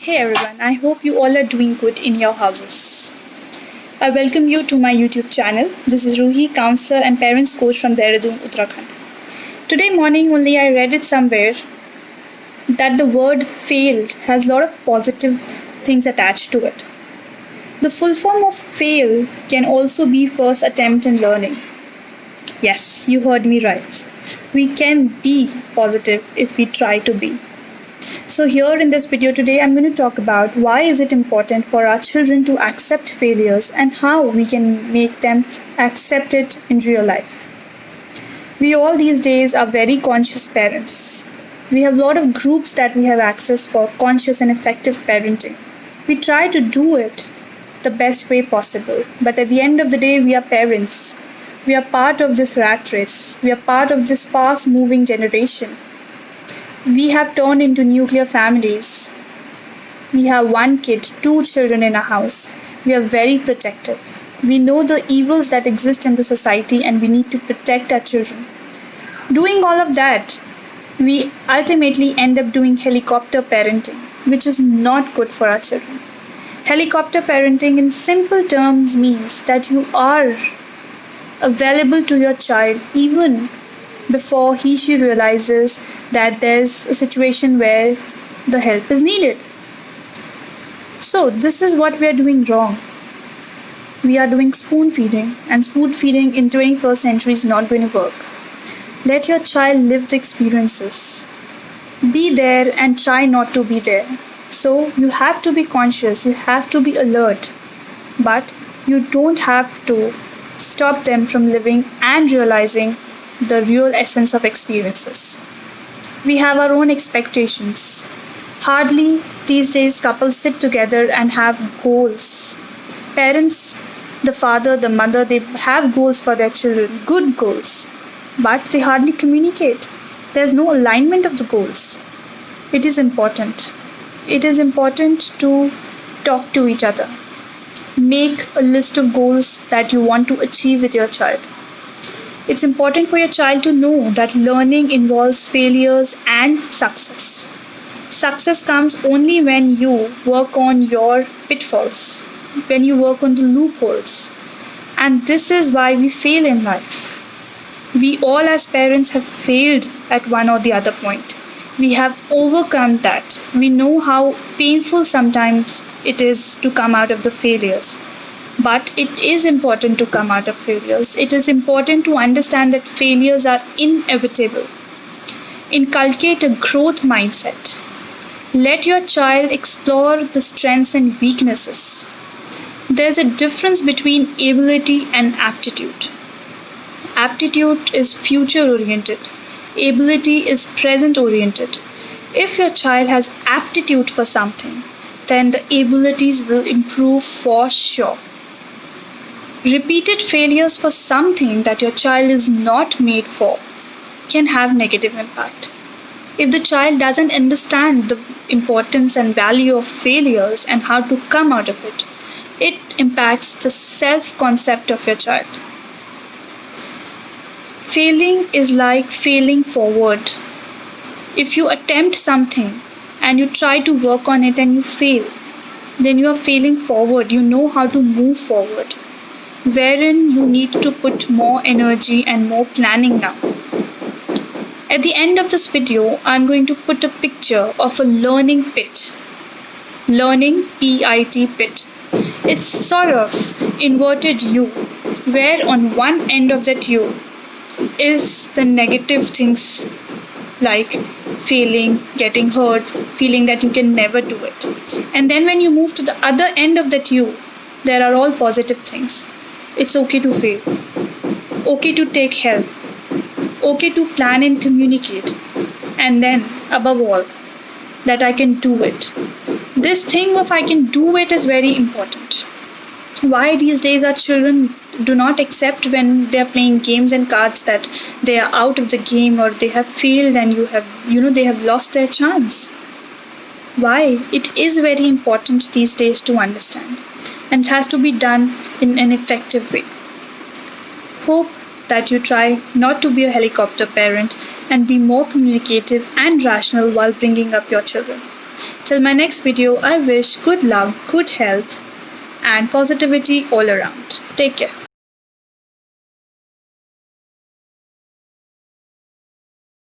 Hey everyone, I hope you all are doing good in your houses. I welcome you to my YouTube channel. This is Ruhi, counselor and parents coach from Dehradun, Uttarakhand. Today morning only I read it somewhere that the word failed has a lot of positive things attached to it. The full form of fail can also be first attempt in learning. Yes, you heard me right. We can be positive if we try to be. So here in this video today I'm going to talk about why is it important for our children to accept failures and how we can make them accept it in real life. We all these days are very conscious parents. We have a lot of groups that we have access for conscious and effective parenting. We try to do it the best way possible, but at the end of the day we are parents. We are part of this rat race. We are part of this fast moving generation. We have turned into nuclear families. We have one kid, two children in a house. We are very protective. We know the evils that exist in the society and we need to protect our children. Doing all of that, we ultimately end up doing helicopter parenting, which is not good for our children. Helicopter parenting in simple terms means that you are available to your child even before she realizes that there's a situation where the help is needed. So, this is what we are doing wrong. We are doing spoon feeding, and spoon feeding in 21st century is not going to work. Let your child live the experiences. Be there and try not to be there. So, you have to be conscious, you have to be alert, but you don't have to stop them from living and realizing the real essence of experiences. We have our own expectations. Hardly these days couples sit together and have goals. Parents, the father, the mother, they have goals for their children, good goals, but they hardly communicate. There's no alignment of the goals. It is important. It is important to talk to each other. Make a list of goals that you want to achieve with your child. It's important for your child to know that learning involves failures and success. Success comes only when you work on your pitfalls, when you work on the loopholes. And this is why we fail in life. We all as parents have failed at one or the other point. We have overcome that. We know how painful sometimes it is to come out of the failures. But it is important to come out of failures. It is important to understand that failures are inevitable. Inculcate a growth mindset. Let your child explore the strengths and weaknesses. There's a difference between ability and aptitude. Aptitude is future oriented. Ability is present oriented. If your child has aptitude for something, then the abilities will improve for sure. Repeated failures for something that your child is not made for can have negative impact. If the child doesn't understand the importance and value of failures and how to come out of it, it impacts the self-concept of your child. Failing is like failing forward. If you attempt something and you try to work on it and you fail, then you are failing forward. You know how to move forward, wherein you need to put more energy and more planning now. At the end of this video, I'm going to put a picture of a learning pit. Learning PIT pit. It's sort of inverted U, where on one end of that U is the negative things like failing, getting hurt, feeling that you can never do it. And then when you move to the other end of that U, there are all positive things. It's okay to fail, okay to take help, okay to plan and communicate, and then above all, that I can do it. This thing of I can do it is very important. Why these days our children do not accept when they are playing games and cards that they are out of the game or they have failed and they have lost their chance. Why? It is very important these days to understand, and it has to be done in an effective way. Hope that you try not to be a helicopter parent and be more communicative and rational while bringing up your children. Till my next video, I wish good luck, good health, and positivity all around. Take care.